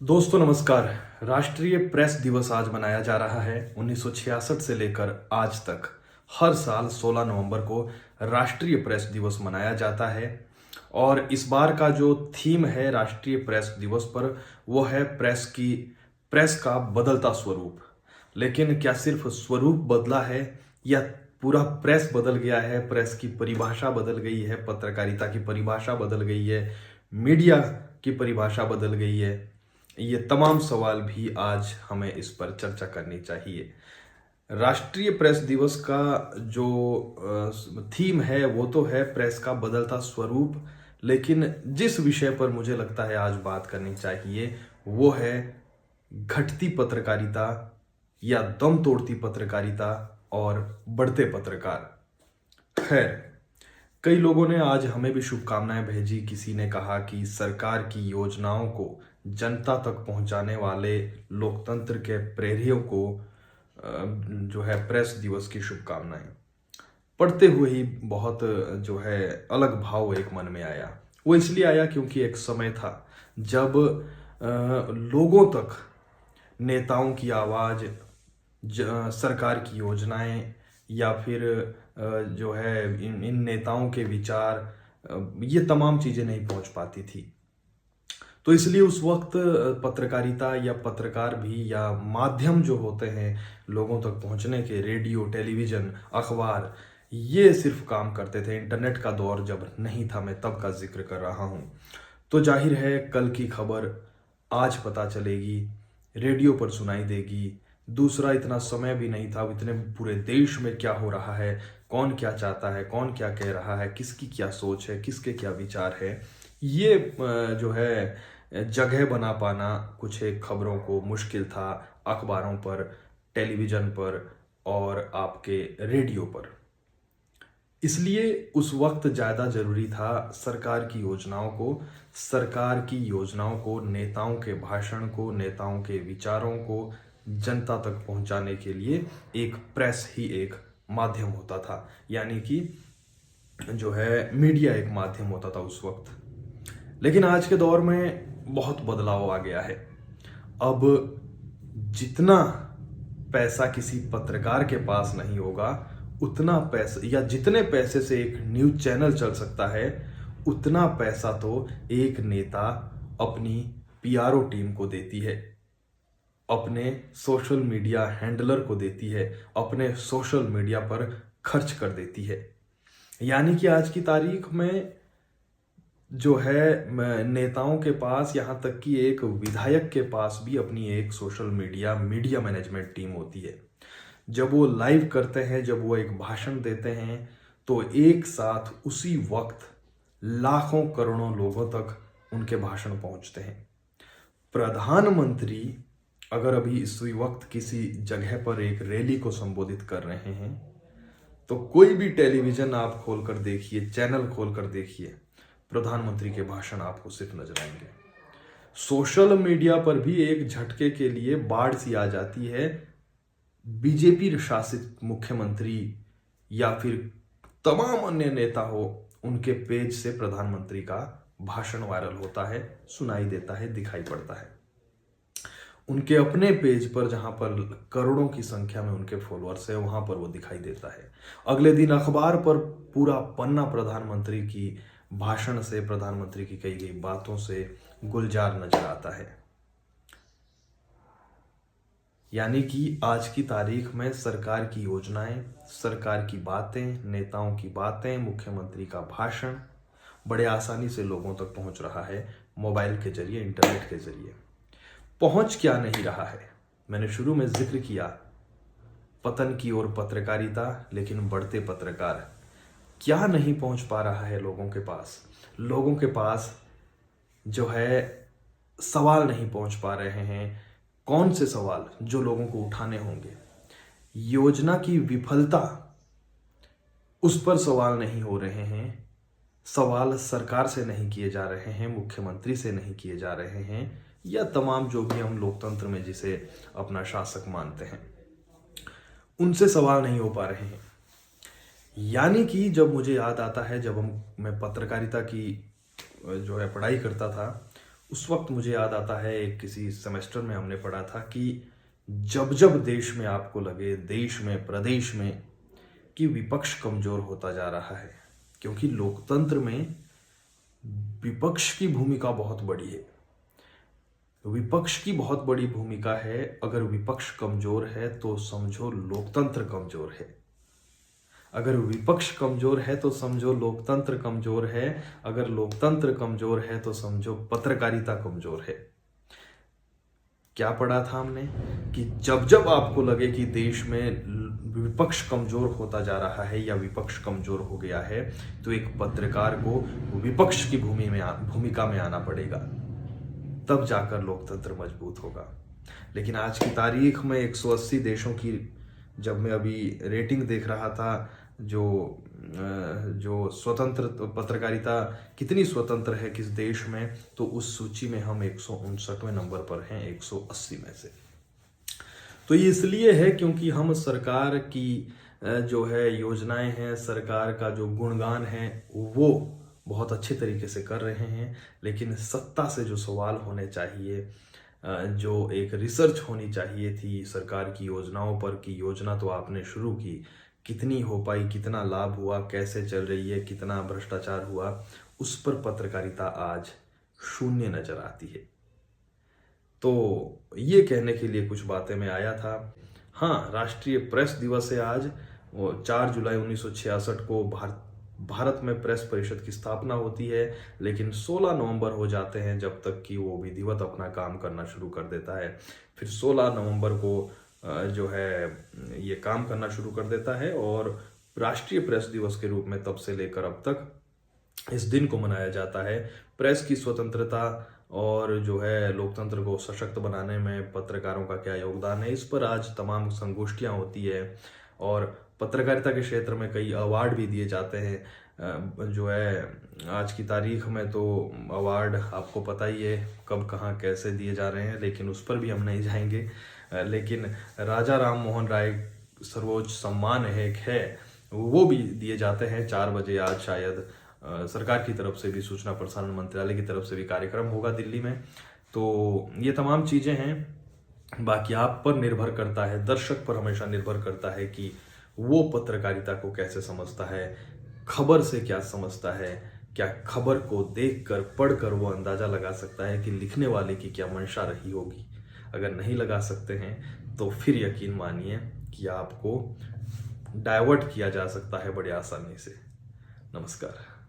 दोस्तों नमस्कार। राष्ट्रीय प्रेस दिवस आज मनाया जा रहा है। 1966 से लेकर आज तक हर साल 16 नवंबर को राष्ट्रीय प्रेस दिवस मनाया जाता है। और इस बार का जो थीम है राष्ट्रीय प्रेस दिवस पर वो है प्रेस का बदलता स्वरूप। लेकिन क्या सिर्फ स्वरूप बदला है या पूरा प्रेस बदल गया है? प्रेस की परिभाषा बदल गई है, पत्रकारिता की परिभाषा बदल गई है, मीडिया की परिभाषा बदल गई है? ये तमाम सवाल भी आज हमें इस पर चर्चा करनी चाहिए। राष्ट्रीय प्रेस दिवस का जो थीम है वो तो है प्रेस का बदलता स्वरूप। लेकिन जिस विषय पर मुझे लगता है आज बात करनी चाहिए वो है घटती पत्रकारिता या दम तोड़ती पत्रकारिता और बढ़ते पत्रकार। खैर, कई लोगों ने आज हमें भी शुभकामनाएं भेजी। किसी ने कहा कि सरकार की योजनाओं को जनता तक पहुंचाने वाले लोकतंत्र के प्रहरियों को जो है प्रेस दिवस की शुभकामनाएं। पढ़ते हुए ही बहुत जो है अलग भाव एक मन में आया। वो इसलिए आया क्योंकि एक समय था जब लोगों तक नेताओं की आवाज़, सरकार की योजनाएं या फिर जो है इन नेताओं के विचार, ये तमाम चीज़ें नहीं पहुंच पाती थी। तो इसलिए उस वक्त पत्रकारिता या पत्रकार भी या माध्यम जो होते हैं लोगों तक पहुंचने के, रेडियो, टेलीविज़न, अखबार, ये सिर्फ काम करते थे। इंटरनेट का दौर जब नहीं था, मैं तब का जिक्र कर रहा हूँ। तो जाहिर है कल की खबर आज पता चलेगी, रेडियो पर सुनाई देगी। दूसरा, इतना समय भी नहीं था, इतने पूरे देश में क्या हो रहा है, कौन क्या चाहता है, कौन क्या कह रहा है, किसकी क्या सोच है, किसके क्या विचार है, ये जो है जगह बना पाना कुछ एक खबरों को मुश्किल था अखबारों पर, टेलीविज़न पर और आपके रेडियो पर। इसलिए उस वक्त ज़्यादा ज़रूरी था सरकार की योजनाओं को, नेताओं के भाषण को, नेताओं के विचारों को जनता तक पहुंचाने के लिए एक प्रेस ही एक माध्यम होता था। यानी कि जो है मीडिया एक माध्यम होता था उस वक्त। लेकिन आज के दौर में बहुत बदलाव आ गया है। अब जितना पैसा किसी पत्रकार के पास नहीं होगा, उतना पैसा या जितने पैसे से एक न्यूज़ चैनल चल सकता है, उतना पैसा तो एक नेता अपनी पीआरओ टीम को देती है, अपने सोशल मीडिया हैंडलर को देती है, अपने सोशल मीडिया पर खर्च कर देती है। यानी कि आज की तारीख में जो है नेताओं के पास, यहाँ तक कि एक विधायक के पास भी अपनी एक सोशल मीडिया मैनेजमेंट टीम होती है। जब वो लाइव करते हैं, जब वो एक भाषण देते हैं, तो एक साथ उसी वक्त लाखों करोड़ों लोगों तक उनके भाषण पहुंचते हैं। प्रधानमंत्री अगर अभी इसी वक्त किसी जगह पर एक रैली को संबोधित कर रहे हैं, तो कोई भी टेलीविज़न आप खोलकर देखिए, चैनल खोलकर देखिए, प्रधानमंत्री के भाषण आपको सिर्फ नजर आएंगे। सोशल मीडिया पर भी एक झटके के लिए बाढ़ सी आ जाती है। बीजेपी शासित मुख्यमंत्री या फिर तमाम अन्य नेता हो, उनके पेज से प्रधानमंत्री का भाषण वायरल होता है, सुनाई देता है, दिखाई पड़ता है। उनके अपने पेज पर जहां पर करोड़ों की संख्या में उनके फॉलोअर्स है, वहां पर वो दिखाई देता है। अगले दिन अखबार पर पूरा पन्ना प्रधानमंत्री की भाषण से, प्रधानमंत्री की कही गई बातों से गुलजार नजर आता है। यानी कि आज की तारीख में सरकार की योजनाएं, सरकार की बातें, नेताओं की बातें, मुख्यमंत्री का भाषण बड़े आसानी से लोगों तक पहुंच रहा है, मोबाइल के जरिए, इंटरनेट के जरिए। पहुंच क्या नहीं रहा है? मैंने शुरू में जिक्र किया पतन की ओर पत्रकारिता, लेकिन बढ़ते पत्रकार। क्या नहीं पहुंच पा रहा है लोगों के पास? लोगों के पास जो है सवाल नहीं पहुंच पा रहे हैं। कौन से सवाल जो लोगों को उठाने होंगे? योजना की विफलता, उस पर सवाल नहीं हो रहे हैं। सवाल सरकार से नहीं किए जा रहे हैं, मुख्यमंत्री से नहीं किए जा रहे हैं, या तमाम जो भी हम लोकतंत्र में जिसे अपना शासक मानते हैं, उनसे सवाल नहीं हो पा रहे हैं। यानी कि जब मुझे याद आता है, जब मैं पत्रकारिता की जो है पढ़ाई करता था, उस वक्त मुझे याद आता है, एक किसी सेमेस्टर में हमने पढ़ा था कि जब जब देश में आपको लगे, देश में, प्रदेश में, कि विपक्ष कमजोर होता जा रहा है, क्योंकि लोकतंत्र में विपक्ष की भूमिका बहुत बड़ी है। विपक्ष की बहुत बड़ी भूमिका है। अगर विपक्ष कमजोर है तो समझो लोकतंत्र कमजोर है। अगर विपक्ष कमजोर है तो समझो लोकतंत्र कमजोर है। अगर लोकतंत्र कमजोर है तो समझो पत्रकारिता कमजोर है। क्या पढ़ा था हमने कि जब जब आपको लगे कि देश में विपक्ष कमजोर होता जा रहा है या विपक्ष कमजोर हो गया है, तो एक पत्रकार को विपक्ष की भूमिका में आना पड़ेगा, तब जाकर लोकतंत्र मजबूत होगा। लेकिन आज की तारीख में 180 देशों की जब मैं अभी रेटिंग देख रहा था, जो स्वतंत्र पत्रकारिता कितनी स्वतंत्र है किस देश में, तो उस सूची में हम 159वें नंबर पर हैं 180 में से। तो ये इसलिए है क्योंकि हम सरकार की जो है योजनाएं हैं, सरकार का जो गुणगान है वो बहुत अच्छे तरीके से कर रहे हैं, लेकिन सत्ता से जो सवाल होने चाहिए, जो एक रिसर्च होनी चाहिए थी सरकार की योजनाओं पर, कि योजना तो आपने शुरू की, कितनी हो पाई, कितना लाभ हुआ, कैसे चल रही है, कितना भ्रष्टाचार हुआ, उस पर पत्रकारिता आज शून्य नजर आती है। तो ये कहने के लिए कुछ बातें मैं आया था। हाँ, राष्ट्रीय प्रेस दिवस है आज। 4 जुलाई 1966 को भारत में प्रेस परिषद की स्थापना होती है, लेकिन 16 नवंबर हो जाते हैं जब तक कि वो विधिवत अपना काम करना शुरू कर देता है। फिर 16 नवंबर को जो है ये काम करना शुरू कर देता है, और राष्ट्रीय प्रेस दिवस के रूप में तब से लेकर अब तक इस दिन को मनाया जाता है। प्रेस की स्वतंत्रता और जो है लोकतंत्र को सशक्त बनाने में पत्रकारों का क्या योगदान है, इस पर आज तमाम संगोष्ठियां होती है, और पत्रकारिता के क्षेत्र में कई अवार्ड भी दिए जाते हैं। जो है आज की तारीख में तो अवार्ड आपको पता ही है कब कहाँ कैसे दिए जा रहे हैं, लेकिन उस पर भी हम नहीं जाएंगे। लेकिन राजा राम मोहन राय सर्वोच्च सम्मान है, वो भी दिए जाते हैं 4 बजे आज शायद। सरकार की तरफ से भी, सूचना प्रसारण मंत्रालय की तरफ से भी कार्यक्रम होगा दिल्ली में। तो ये तमाम चीज़ें हैं। बाकी आप पर निर्भर करता है, दर्शक पर हमेशा निर्भर करता है कि वो पत्रकारिता को कैसे समझता है, खबर से क्या समझता है, क्या खबर को देखकर, पढ़कर वो अंदाजा लगा सकता है कि लिखने वाले की क्या मंशा रही होगी। अगर नहीं लगा सकते हैं तो फिर यकीन मानिए कि आपको डाइवर्ट किया जा सकता है बड़ी आसानी से। नमस्कार।